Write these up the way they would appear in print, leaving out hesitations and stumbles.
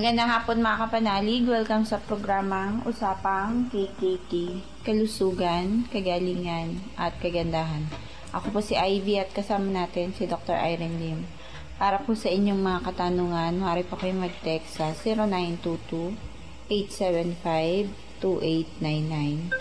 Magandang hapon mga kapanalig. Welcome sa programang Usapang KKK, Kalusugan, Kagalingan at Kagandahan. Ako po si Ivy at kasama natin si Dr. Irene Lim. Para po sa inyong mga katanungan, maaari po kayo mag-text sa 0922-875-2899,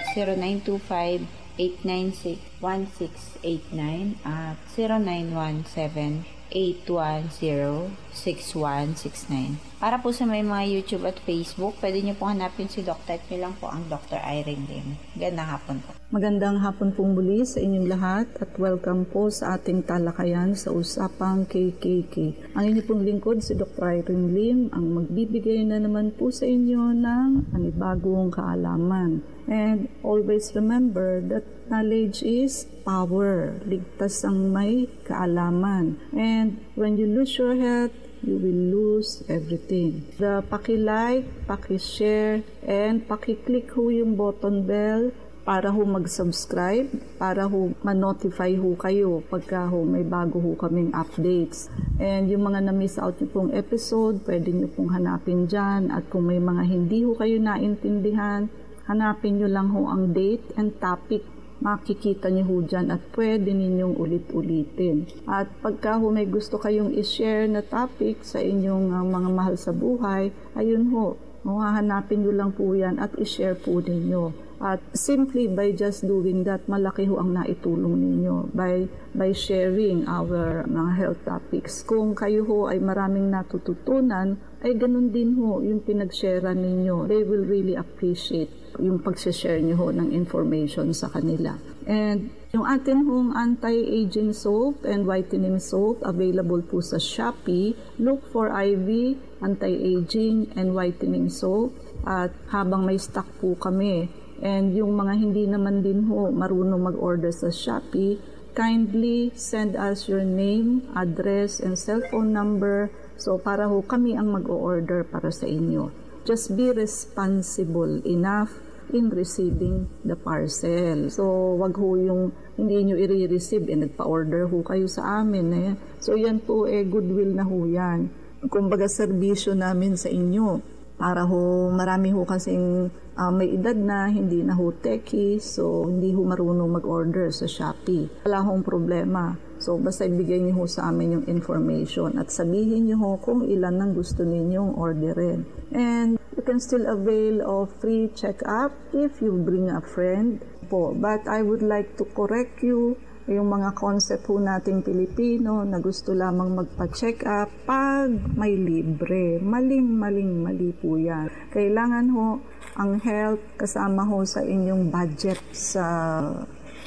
0925-896-1689 at 0917-810-6169. Para po sa may mga YouTube at Facebook, pwede niyo po hanapin si Dr. at niyo lang po ang Dr. Irene Lim. Magandang hapon po. Magandang hapon pong muli sa inyong lahat at welcome po sa ating talakayan sa Usapang KKK. Ang inyong pong lingkod si Dr. Irene Lim ang magbibigay na naman po sa inyo ng panibagong kaalaman. And always remember that knowledge is power. Ligtas ang may kaalaman. And when you lose your health, you will lose everything. The paki-like, paki-share, and paki-click ho yung button bell para ho mag-subscribe, para ho ma-notify ho kayo pagka ho may bago ho kaming updates. And yung mga na-miss out nyo pong episode, pwede nyo pong hanapin dyan. At kung may mga hindi ho kayo naintindihan, hanapin nyo lang ho ang date and topic. Makikita niyo ho dyan at pwede ninyong ulit-ulitin. At pagka ho may gusto kayong i-share na topic sa inyong mga mahal sa buhay, ayun ho, hahanapin nyo lang po yan at i-share po ninyo. At simply by just doing that, malaki ho ang naitulong ninyo by sharing our mga health topics. Kung kayo ho ay maraming natututunan, ay ganun din ho yung pinag-share ninyo. They will really appreciate yung pag-share nyo ho ng information sa kanila. And yung atin hong anti-aging soap and whitening soap, available po sa Shopee. Look for Ivy Anti-Aging and Whitening Soap. At habang may stock po kami, and yung mga hindi naman din ho marunong mag-order sa Shopee, kindly send us your name, address, and cellphone number. So para ho kami ang mag-o-order para sa inyo. Just be responsible enough in receiving the parcel. So, wag ho yung hindi nyo i-receive, nagpa-order ho kayo sa amin. So, yan po, goodwill na ho yan. Kumbaga, serbisyo namin sa inyo. Para ho, marami ho kasing may edad na, hindi na ho techie, so hindi ho marunong mag-order sa Shopee. Wala hong problema. So, basta ibigay niyo ho sa amin yung information at sabihin niyo ho kung ilan ang gusto ninyong orderin. And you can still avail of free check-up if you bring a friend po. But I would like to correct you, yung mga concept ho nating Pilipino na gusto lamang magpa-check up pag may libre. Mali po yan. Kailangan ho ang health kasama ho sa inyong budget sa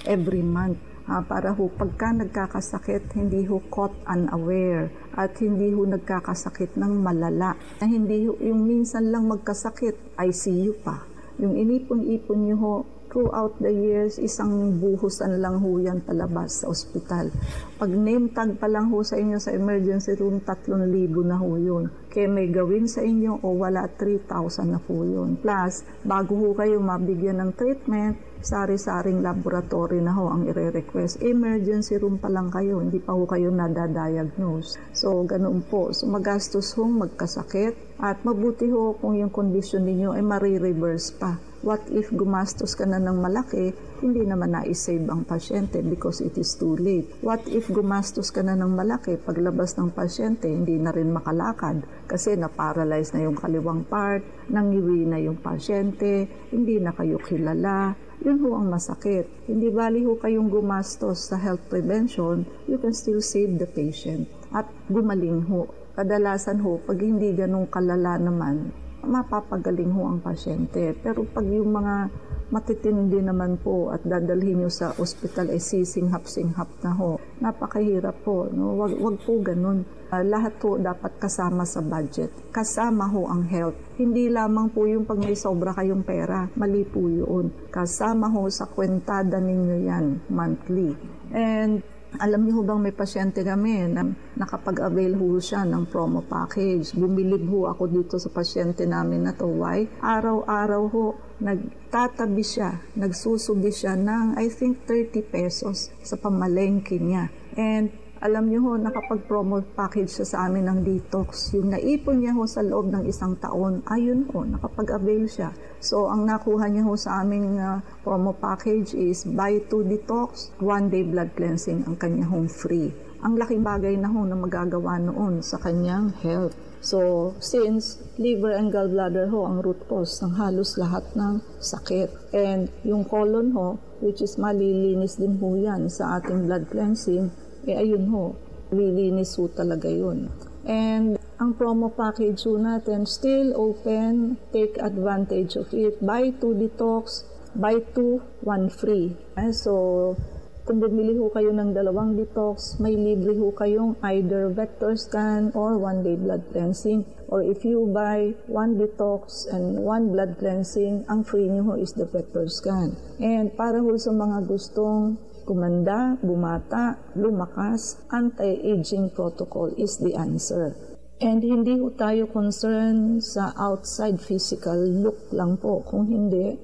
every month. Para ho pagka nagkakasakit, hindi ho caught unaware at hindi ho nagkakasakit ng malala. Hindi ho, yung minsan lang magkasakit, ICU pa. Yung inipon-ipon nyo ho, throughout the years, isang buhusan lang ho yan palabas sa ospital. Pag name tag pa lang ho sa inyo sa emergency room, 3,000 na ho yun. Kaya may gawin sa inyo o wala, 3,000 na po yun. Plus, bago ho kayo mabigyan ng treatment, sari-saring laboratory na ho ang ire-request. Emergency room pa lang kayo, hindi pa ho kayo nadadiagnose. So, ganun po. So, magastos hong magkasakit at mabuti ho kung yung condition ninyo ay marireverse pa. What if gumastos ka na ng malaki, hindi naman na-save ang pasyente because it is too late. What if gumastos ka na ng malaki, paglabas ng pasyente, hindi na rin makalakad kasi na-paralyze na yung kaliwang part, nangiwi na yung pasyente, hindi na kayo kilala. Yun ho ang masakit. Hindi bali ho kayong gumastos sa health prevention, you can still save the patient at gumaling ho. Kadalasan ho, pag hindi ganun kalala naman, mapapagaling ho ang pasyente. Pero pag yung mga matitindi naman po at dadalhin nyo sa ospital ay sisinghap-singhap na ho, napakahirap po. No? Wag po ganun. Lahat po dapat kasama sa budget. Kasama ho ang health. Hindi lamang po yung pag may sobra kayong pera. Mali po yun. Kasama ho sa kwentada ninyo yan monthly. And alam niyo bang may pasyente kami na nakapag-avail ho siya ng promo package. Bumilib ho ako dito sa pasyente namin na to. Why? Araw-araw ho, nagtatabi siya, nagsusubi siya ng I think 30 pesos sa pamalengke niya. And Alam niyo ho, nakapag-promo package siya sa amin ng detox. Yung naipon niya ho sa loob ng 1 taon, ayun ho, nakapag-avail siya. So, ang nakuha niya ho sa aming promo package is buy 2 detox, 1 day blood cleansing ang kanya hong free. Ang laking bagay na ho na magagawa noon sa kanyang health. So, since liver and gallbladder ho ang root cause ng halos lahat ng sakit. And yung colon ho, which is malilinis din ho yan sa ating blood cleansing, ayun ho, lilinis ho talaga yun. And ang promo package ho natin, still open, take advantage of it. Buy 2 detox, buy 2, 1 free. So, kung bumili ho kayo ng 2 detox, may libre ho kayong either vector scan or 1 day blood cleansing. Or if you buy 1 detox and 1 blood cleansing, ang free nyo ho is the vector scan. And para ho sa mga gustong kumanda, bumata, lumakas, anti-aging protocol is the answer. And hindi ho tayo concerned sa outside physical look lang po. Kung hindi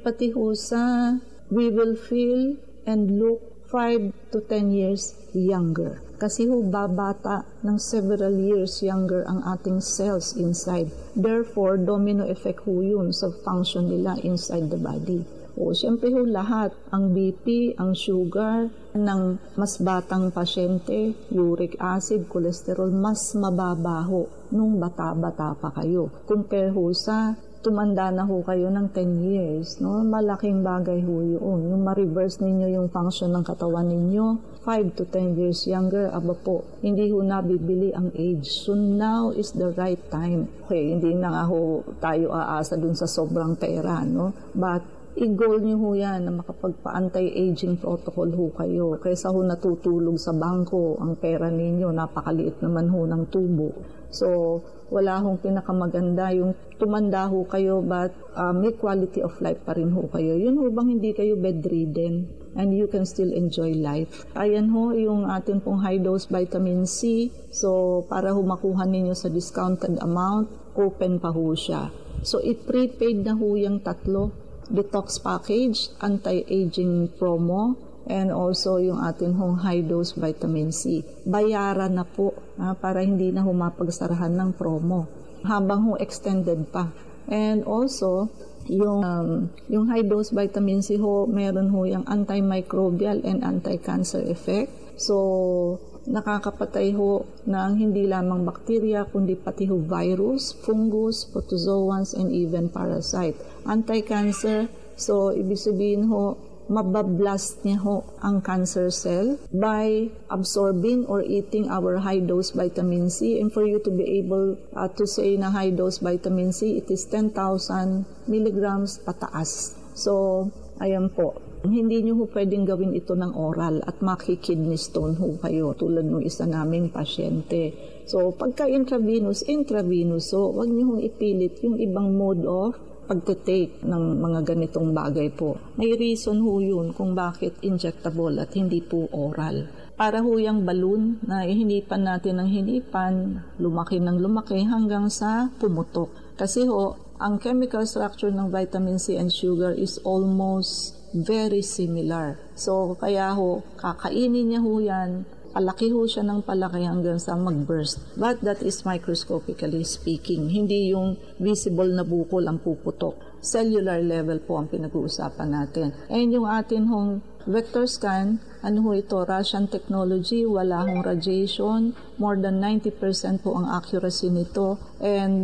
pati ho sa we will feel and look 5 to 10 years younger. Kasi ho, babata ng several years younger ang ating cells inside. Therefore, domino effect ho yun sa function nila inside the body. O, siyempre ho, lahat, ang BP, ang sugar, ng mas batang pasyente, uric acid, cholesterol, mas mababa ho nung bata-bata pa kayo. Compare ho sa tumanda na ho kayo ng 10 years, no? Malaking bagay ho yun. Yung ma-reverse ninyo yung function ng katawan ninyo, 5 to 10 years younger, aba po, hindi ho nabibili ang age. So now is the right time. Okay, hindi na nga ho tayo aasa dun sa sobrang pera, no? But i-goal nyo ho yan na makapagpa-anti-aging protocol ho kayo. Kaysa ho natutulog sa bangko, ang pera ninyo, napakaliit naman ho ng tubo. So, wala hong pinakamaganda yung tumanda ho kayo but may quality of life pa rin ho kayo. Yun ho bang hindi kayo bedridden and you can still enjoy life. Ayan ho yung atin pong high dose vitamin C. So para ho makuha ninyo sa discounted amount, open pa ho siya. So i-prepaid na ho yung 3 detox package, anti-aging promo, and also yung atin hong high-dose vitamin C. Bayaran na po para hindi na humapagsarahan ng promo habang ho extended pa. And also, yung high-dose vitamin C ho, meron ho yung antimicrobial and anti-cancer effect. So, nakakapatay ho ng hindi lamang bakterya, kundi pati ho virus, fungus, protozoans, and even parasite. Anti-cancer, so ibig sabihin ho, mabablast niya ho ang cancer cell by absorbing or eating our high-dose vitamin C. And for you to be able to say na high-dose vitamin C, it is 10,000 milligrams pataas. So, ayan po. Hindi nyo ho pwedeng gawin ito ng oral at maki-kidney stone ho kayo tulad ng isa naming pasyente. So, pagka intravenous. So, wag nyo hong ipilit yung ibang mode of pagte-take ng mga ganitong bagay po. May reason ho yun kung bakit injectable at hindi po oral. Para ho yung balloon na hinipan natin ng hinipan, lumaki ng lumaki hanggang sa pumutok. Kasi ho, ang chemical structure ng vitamin C and sugar is almost very similar. So, kaya ho, kakainin niya ho yan, palaki ho siya ng palaki hanggang sa mag-burst. But that is microscopically speaking. Hindi yung visible na bukol ang puputok. Cellular level po ang pinag-uusapan natin. And yung atin hong vector scan, ano ho ito? Russian technology, wala hong radiation. More than 90% po ang accuracy nito. And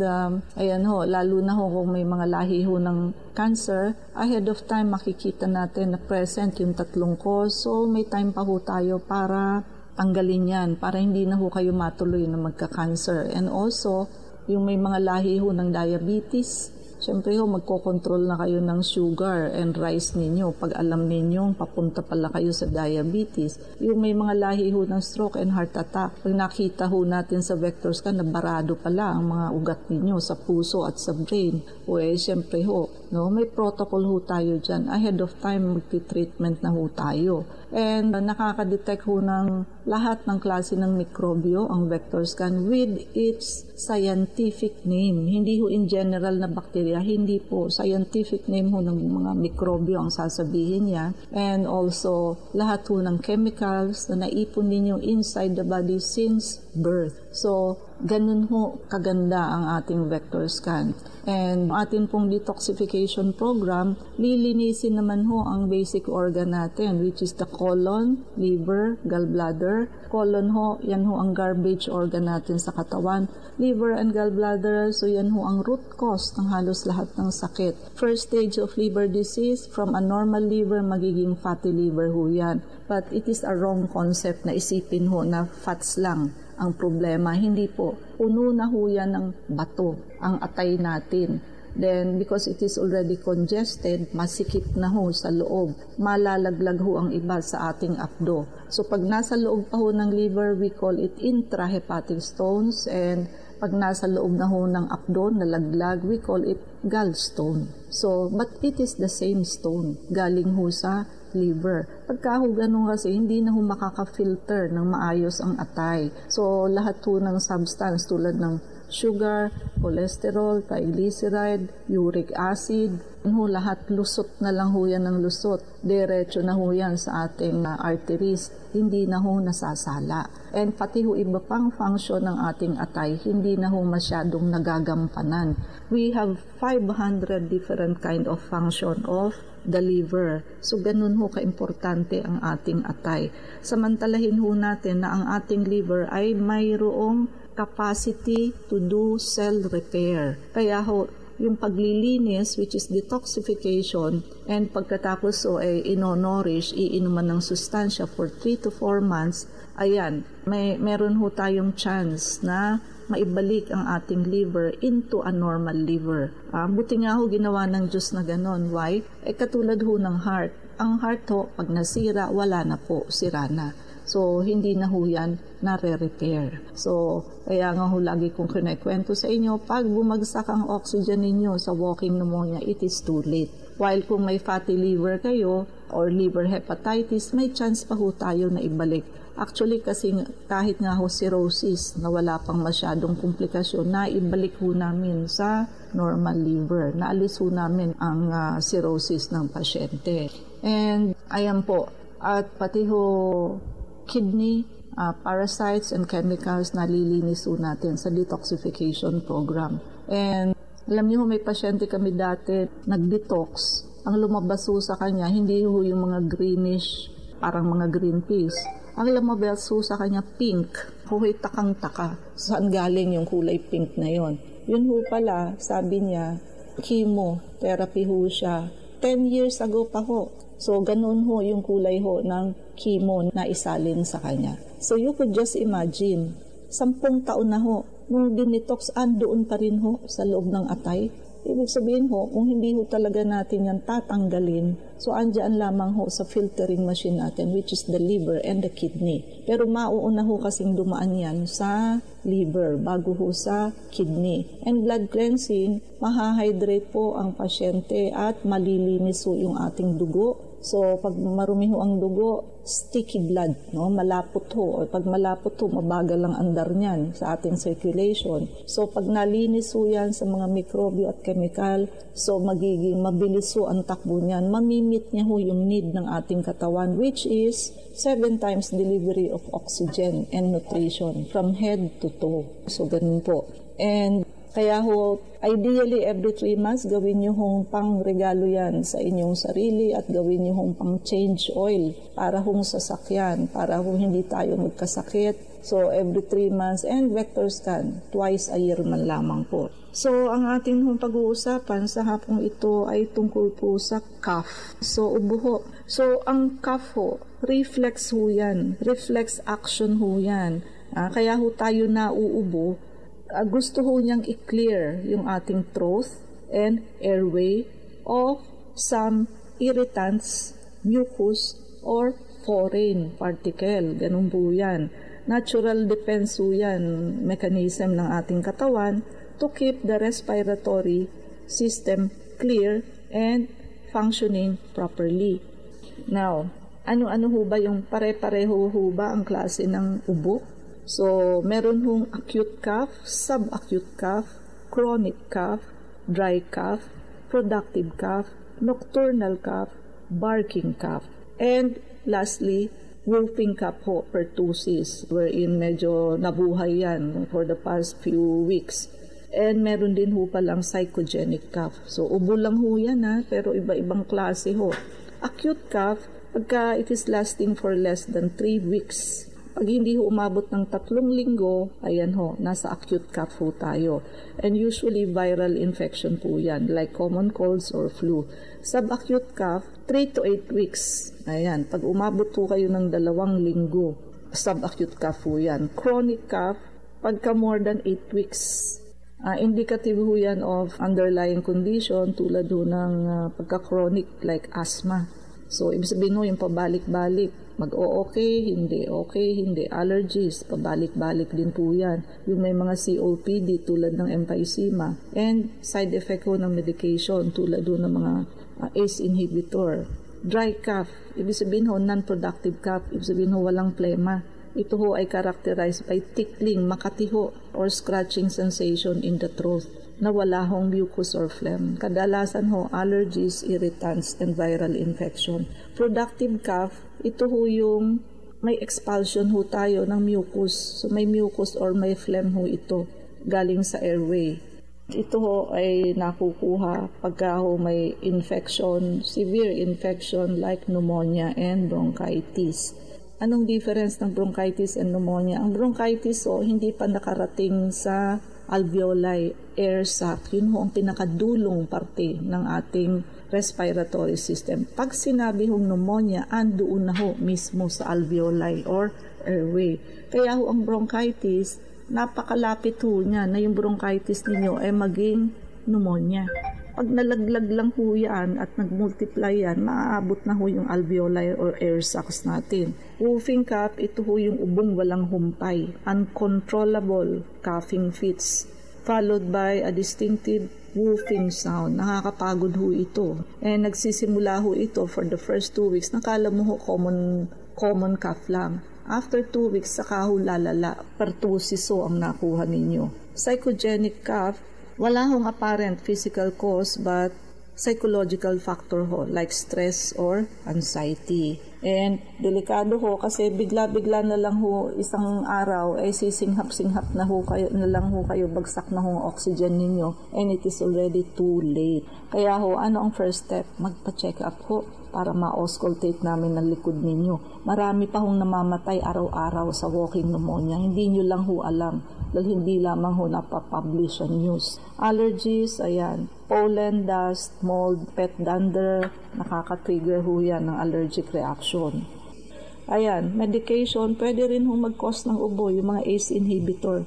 ayan ho, lalo na ho kung may mga lahi ho ng cancer, ahead of time makikita natin na present yung 3 cause. So may time pa ho tayo para tanggalin yan para hindi na ho kayo matuloy na magka-cancer. And also, yung may mga lahi ho ng diabetes, syempre ho, magkocontrol na kayo ng sugar and rice ninyo pag alam ninyo papunta pala kayo sa diabetes. Yung may mga lahi ho ng stroke and heart attack, pag nakita ho natin sa vectors ka na barado pala ang mga ugat ninyo sa puso at sa brain, o syempre ho, no, may protocol ho tayo dyan. Ahead of time, magti-treatment na ho tayo. And nakaka-detect ho ng lahat ng klase ng mikrobyo ang vector scan with its scientific name. Hindi ho in general na bacteria urea. Hindi po. Scientific name ho ng mga mikrobyo ang sasabihin niya. And also, lahat ho ng chemicals na naipon ninyo inside the body since birth. So, ganun ho kaganda ang ating vector scan. And ating pong detoxification program, lilinisin naman ho ang basic organ natin, which is the colon, liver, gallbladder. Colon ho, yan ho ang garbage organ natin sa katawan. Liver and gallbladder, so yan ho ang root cause ng halos lahat ng sakit. First stage of liver disease, from a normal liver, magiging fatty liver ho yan. But it is a wrong concept na isipin ho na fats lang ang problema. Hindi po. Puno na ho yan ng bato ang atay natin. Then, because it is already congested, masikip na ho sa loob. Malalaglag ho ang iba sa ating apdo. So, pag nasa loob pa ho ng liver, we call it intrahepatic stones. And pag nasa loob na ho ng apdo, nalaglag, we call it gallstone. So, but it is the same stone. Galing ho sa liver. Pagka ho ganun kasi, hindi na ho makaka-filter ng maayos ang atay. So, lahat ho ng substance tulad ng sugar, cholesterol, triglyceride, uric acid, lahat lusot na lang ho yan ng lusot. Diretso na ho yan sa ating arteries. Hindi na ho nasasala. And pati ho iba pang function ng ating atay, hindi na ho masyadong nagagampanan. We have 500 different kind of function of the liver. So, ganun ho kaimportante ang ating atay. Samantalahin ho natin na ang ating liver ay mayroong capacity to do cell repair. Kaya ho, yung paglilinis, which is detoxification, and pagkatapos so ay ino-nourish, iinuman ng sustansya for 3 to 4 months, ayan, meron ho tayong chance na maibalik ang ating liver into a normal liver. Buti nga ho ginawa ng Diyos na ganon. Why? Katulad ho ng heart. Ang heart ho, pag nasira, wala na po, sira na. So, hindi na ho yan nare-repair. So, kaya nga ho lagi kong kinikwento sa inyo, pag bumagsak ang oxygen ninyo sa walking pneumonia, it is too late. While kung may fatty liver kayo or liver hepatitis, may chance pa ho tayo na ibalik. Actually, kasi kahit nga ho cirrhosis na wala pang masyadong komplikasyon, naibalik ho namin sa normal liver. Naalis ho namin ang cirrhosis ng pasyente. And ayan po, at pati ho kidney, parasites and chemicals na lilinis ho natin sa detoxification program. And alam niyo, may pasyente kami dati nag-detox. Ang lumabas ho sa kanya, hindi ho yung mga greenish, parang mga green peas. Ang lumabas ho sa kanya, pink. Huwag takang-taka. Saan galing yung kulay pink na yon? Yun ho pala, sabi niya, chemotherapy ho siya. 10 years ago pa ho. So, ganun ho yung kulay ho ng chemo na isalin sa kanya. So, you could just imagine, 10 taon na ho, nung dinetox, doon pa rin ho sa loob ng atay. Ibig sabihin ho, kung hindi ho talaga natin yan tatanggalin, so andyan lamang ho sa filtering machine natin, which is the liver and the kidney. Pero mauuna ho kasing dumaan yan sa liver bago ho sa kidney. And blood cleansing, mahahydrate po ang pasyente at malilinis ho yung ating dugo. So, pag marumi ho ang dugo, sticky blood, no? Malapot ho. O pag malapot ho, mabagal ang andar niyan sa ating circulation. So, pag nalinis ho yan sa mga mikrobyo at chemical, so magiging mabilis ho ang takbo niyan. Mamimit niya ho yung need ng ating katawan, which is 7 times delivery of oxygen and nutrition from head to toe. So, ganun po. And kaya ho, ideally every 3 months, gawin nyo hong pang regalo yan sa inyong sarili at gawin nyo hong pang change oil para hong sasakyan, para hong hindi tayo magkasakit. So, every 3 months and vector scan, twice a year man lamang po. So, ang ating hong pag-uusapan sa hapong ito ay tungkol po sa cough. So, ubo ho. So, ang cough ho, reflex ho yan. Reflex action ho yan. Kaya ho tayo nauubo. Gusto ho niyang i-clear yung ating throat and airway of some irritants, mucus, or foreign particle. Ganun po yan. Natural defense po yan, mechanism ng ating katawan to keep the respiratory system clear and functioning properly. Now, ano-ano ho ba yung pare-pareho ho ba ang klase ng ubo? So, meron hong acute cough, subacute cough, chronic cough, dry cough, productive cough, nocturnal cough, barking cough. And lastly, whooping cough ho, pertussis, wherein medyo nabuhay yan for the past few weeks. And meron din ho palang psychogenic cough. So, ubo lang ho yan pero iba-ibang klase ho. Acute cough, pagka it is lasting for less than 3 weeks. Pag hindi ho umabot ng 3 linggo, ayan ho, nasa acute cough ho tayo. And usually viral infection po yan, like common colds or flu. Subacute cough, 3 to 8 weeks. Ayan, pag umabot po kayo ng 2 linggo, subacute cough ho yan. Chronic cough, pagka more than 8 weeks. Indicative ho yan of underlying condition tulad ho ng pagka-chronic like asthma. So, ibig sabihin ho, yung pabalik-balik, mag-o-okay, hindi okay, hindi allergies, pabalik-balik din po yan. Yung may mga COPD tulad ng emphysema and side effect ho ng medication tulad ho ng mga ACE inhibitor. Dry cough, ibig sabihin ho, non-productive cough, ibig sabihin ho, walang plema. Ito ho ay characterized by tickling, makatiho, or scratching sensation in the throat na wala hong mucus or phlegm. Kadalasan ho, allergies, irritants, and viral infection. Productive cough, ito ho yung may expulsion ho tayo ng mucus. So may mucus or may phlegm ho ito galing sa airway. Ito ho ay nakukuha pagka ho may infection, severe infection like pneumonia and bronchitis. Anong difference ng bronchitis and pneumonia? Ang bronchitis hindi pa nakarating sa alveoli, air sac. Yun ho ang pinakadulong parte ng ating respiratory system. Pag sinabi hong pneumonia, andoon na ho mismo sa alveoli or airway. Kaya ho ang bronchitis, napakalapit ho niya na yung bronchitis ninyo ay maging pneumonia. Pag nalaglag lang ho yan at nagmultiply yan, maaabot na ho yung alveoli or air sacs natin. Whooping cough, ito ho yung ubong walang humpay, uncontrollable coughing fits, followed by a distinctive whooping sound. Nakakapagod ho ito. And nagsisimula ho ito for the first 2 weeks. Nakala mo ho common cough lang. After 2 weeks, saka ho lalala. Pertussis ho ang nakuha ninyo. Psychogenic cough, wala hong apparent physical cause but psychological factor ho like stress or anxiety. And delikado ho kasi bigla-bigla na lang ho isang araw ay sisinghap-singhap na ho kayo, bagsak na ho ang oxygen ninyo and it is already too late. Kaya ho, ano ang first step? Magpa-check up ho para ma-auscultate namin ang likod ninyo. Marami pa hong namamatay araw-araw sa walking pneumonia. Hindi nyo lang ho alam dahil hindi lamang ho napapublish ang news. Allergies, ayan, pollen, dust, mold, pet dander, nakaka-trigger ho yan ng allergic reaction. Ayan, medication, pwede rin ho mag-cause ng ubo, yung mga ACE inhibitor.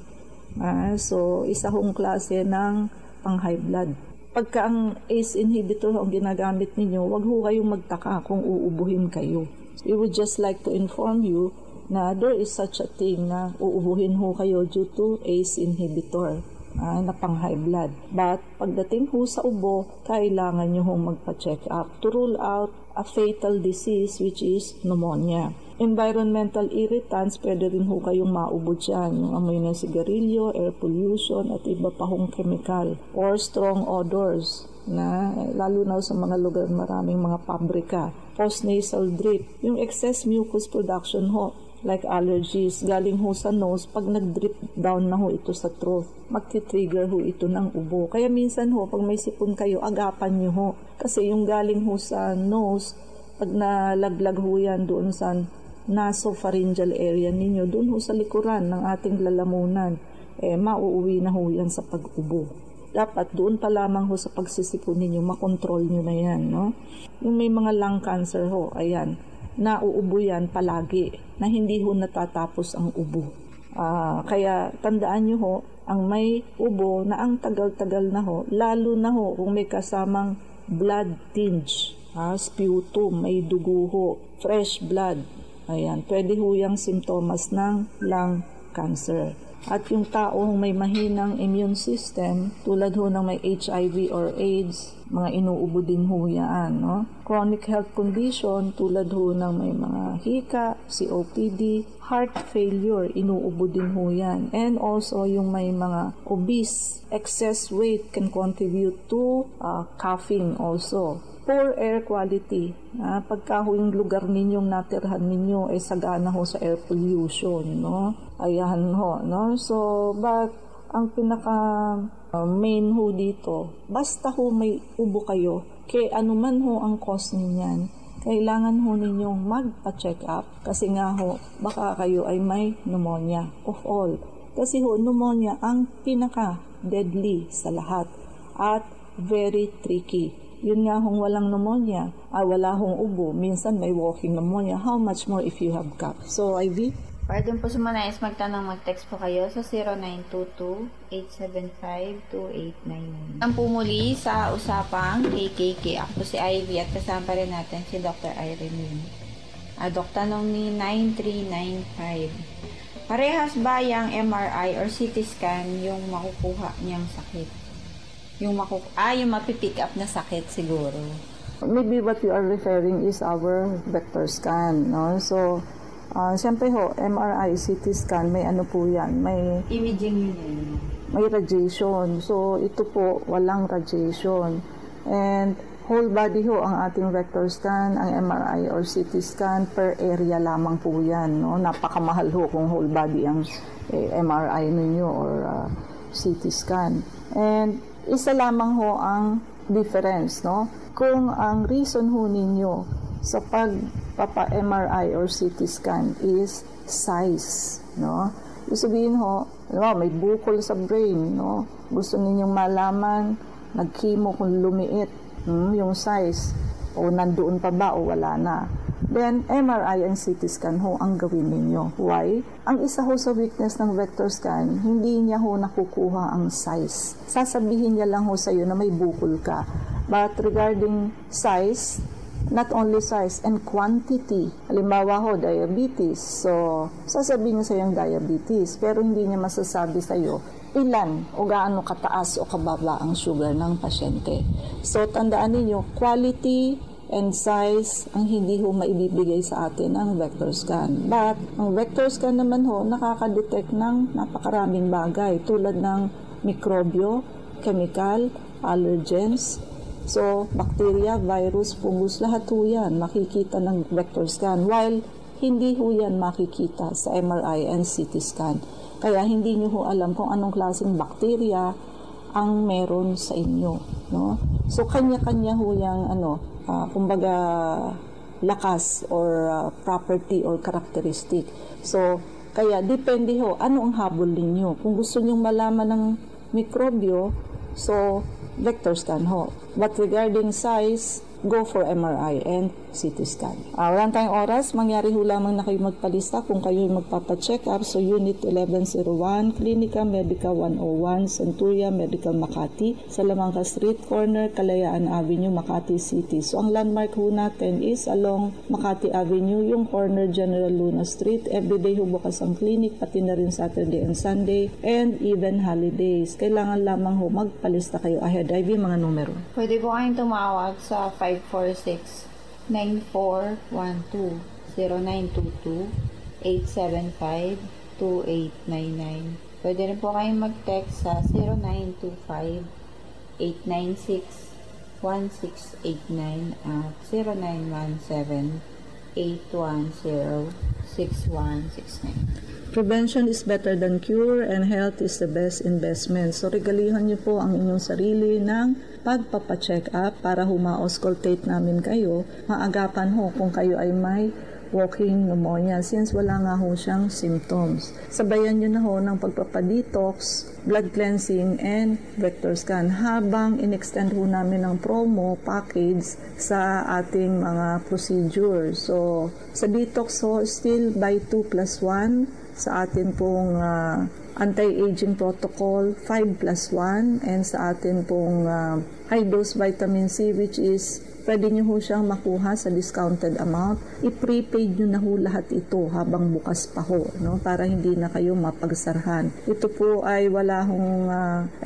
So, isa hong klase ng pang-high blood. Pagka ang ACE inhibitor ang ginagamit ninyo, wag ho kayong magtaka kung uubuhin kayo. We would just like to inform you na there is such a thing na uubuhin ho kayo due to ACE inhibitor na pang high blood. But pagdating ho sa ubo, kailangan nyo hong magpa-check up to rule out a fatal disease which is pneumonia. Environmental irritants, pwede rin ho kayong maubo dyan. Yung amoy ng sigarilyo, air pollution, at iba pa hong chemical. Or strong odors, na lalo na sa mga lugar maraming mga pabrika. Postnasal drip, yung excess mucus production ho, like allergies, galing ho sa nose, pag nag-drip down na ho ito sa throat, magti-trigger ho ito ng ubo. Kaya minsan ho, pag may sipon kayo, agapan nyo ho. Kasi yung galing ho sa nose, pag nalaglag ho yan doon sa nasopharyngeal area ninyo, doon ho sa likuran ng ating lalamunan, mauuwi na ho yan sa pag-ubo. Dapat doon pa lamang ho sa pagsisipon ninyo, makontrol nyo na yan, no? Yung may mga lung cancer ho, ayan, nauubo yan palagi, na hindi ho natatapos ang ubo. Kaya tandaan nyo ho, ang may ubo na ang tagal-tagal na ho, lalo na ho kung may kasamang blood tinge, sputum, may dugo ho, fresh blood, ayan, pwede ho yung simptomas ng lung cancer. At yung taong may mahinang immune system, tulad ho ng may HIV or AIDS, mga inuubo din ho yan, no? Chronic health condition, tulad ho ng may mga hika, COPD, heart failure, inuubo din ho yan. And also yung may mga obese, excess weight can contribute to coughing also. Poor air quality. Pagka ho yung lugar ninyong natirhan ninyo ay sagana ho sa air pollution, no? Ayan ho, no? So, but ang pinaka main ho dito, basta ho may ubo kayo, kaya anuman ho ang cause niyan, kailangan ho ninyong magpa-check up kasi nga ho, baka kayo ay may pneumonia of all. Kasi ho, pneumonia ang pinaka-deadly sa lahat at very tricky. Yun nga hong walang pneumonia, wala hong ubo, minsan may walking pneumonia, how much more if you have cough? So, Ivy? Pwede po sumanais magtanong, mag-text po kayo sa 0922-875-2899. Ang pumuli sa usapang KKK. Ako po si Ivy at kasama rin natin si Dr. Irene Lim. Tanong ni 9395. Parehas ba yung MRI or CT scan yung makukuha niyang sakit? Yung mapipick up na sakit siguro. Maybe what you are referring is our vector scan, no? So, siyempre ho, MRI, CT scan, may ano po yan, may imaging yun. May radiation. So, ito po, walang radiation. And whole body ho ang ating vector scan, ang MRI or CT scan, per area lamang po yan, no? Napakamahal ho kung whole body ang MRI ninyo or CT scan. And isa lamang ho ang difference, no? Kung ang reason ho ninyo sa pagpapa-MRI or CT scan is size, no? Ibig sabihin ho, may bukol sa brain, no? Gusto ninyong malaman, nag-chemo kung lumiit, yung size, o nandoon pa ba o wala na. Then, MRI and CT scan ho ang gawin ninyo. Why? Ang isa ho sa weakness ng vector scan, hindi niya ho nakukuha ang size. Sasabihin niya lang ho sa iyo na may bukol ka. But regarding size, not only size and quantity. Halimbawa ho, diabetes. So, sasabihin niya sa iyo yung diabetes, pero hindi niya masasabi sa iyo ilan o gaano kataas o kababa ang sugar ng pasyente. So, tandaan niyo, quality and size ang hindi ho maibibigay sa atin ang vector scan. But, ang vector scan naman ho, nakakadetect ng napakaraming bagay tulad ng mikrobyo, chemical, allergens. So, bacteria, virus, fungus, lahat ho yan makikita ng vector scan. While, hindi ho yan makikita sa MRI and CT scan. Kaya, hindi nyo ho alam kung anong klaseng bacteria ang meron sa inyo. No? So, kanya-kanya ho yung kumbaga lakas or property or characteristic. So, kaya depende ho, ano ang habol ninyo. Kung gusto nyong malaman ng mikrobyo, so, vector scan ho. But regarding size, go for MRI and CT scan. Walang tayong oras, mangyari ho lamang na kayo magpalista kung kayo magpapacheck up. So, Unit 1101, Clinica Medica 101, Centuria Medical Makati, Salamanca Street Corner, Kalayaan Avenue, Makati City. So, ang landmark ho natin is along Makati Avenue, yung corner General Luna Street. Everyday ho bukas ang clinic, pati na rin Saturday and Sunday, and even holidays. Kailangan lamang ho magpalista kayo ahead. Ivy, mga numero. Pwede po kayong tumawag sa 546-9412, 0922-875-2899. Pwede rin po kayong mag-text sa 0925-896-1689 at 0917-810-6169. Prevention is better than cure and health is the best investment. So, regalihan niyo po ang inyong sarili ng pagpapacheck up para huma-auscultate namin kayo. Maagapan ho kung kayo ay may walking pneumonia since wala nga ho siyang symptoms. Sabayan nyo na ho ng pagpapadetox, blood cleansing, and vector scan habang in-extend ho namin ng promo package sa ating mga procedure. So, sa detox ho, still buy 2+1 sa atin pong anti-aging protocol 5+1 and sa atin pong high-dose vitamin C which is pwede nyo ho siyang makuha sa discounted amount. I-prepaid nyo na ho lahat ito habang bukas pa ho, no? Para hindi na kayo mapagsarhan. Ito po ay wala hong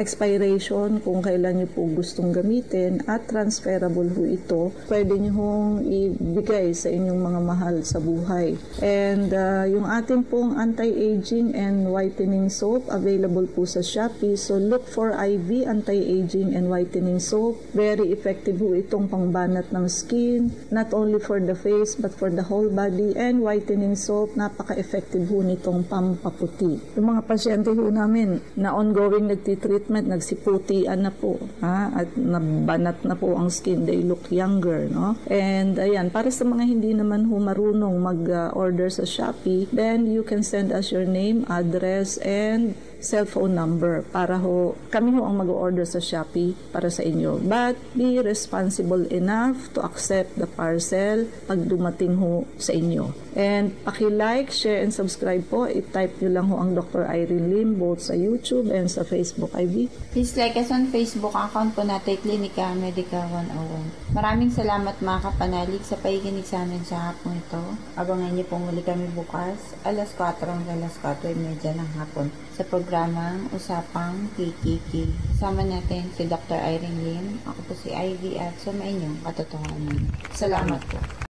expiration kung kailan nyo po gustong gamitin at transferable ho ito. Pwede nyo hong ibigay sa inyong mga mahal sa buhay. And yung ating pong anti-aging and whitening soap, available po sa Shopee. So look for IV anti-aging and whitening soap. Very effective po itong pangbanat ng skin, not only for the face but for the whole body. And whitening soap, napaka-effective po nitong pampaputi. Yung mga pasyente po namin na ongoing nagtitreatment, nagsiputian na po, at nabanat na po ang skin, they look younger, no? And ayan, para sa mga hindi naman ho marunong mag-order sa Shopee, then you can send us your name, address, and cellphone number para ho kami ho ang mag-order sa Shopee para sa inyo. But be responsible enough to accept the parcel pag dumating ho sa inyo. And paki-like, share, and subscribe po. I-type nyo lang ho ang Dr. Irene Lim both sa YouTube and sa Facebook. Ivy? Please like us on Facebook account po natin, Klinika Medica 101. Maraming salamat mga kapanalig sa pakikinig sa amin sa hapon ito. Abangan niyo po muli kami bukas, alas 4 hanggang alas 4:30 ng hapon sa programang Usapang KKK. Kasama natin si Dr. Irene Lim. Ako po si Ivy at sa inyong katotohanan. Salamat po.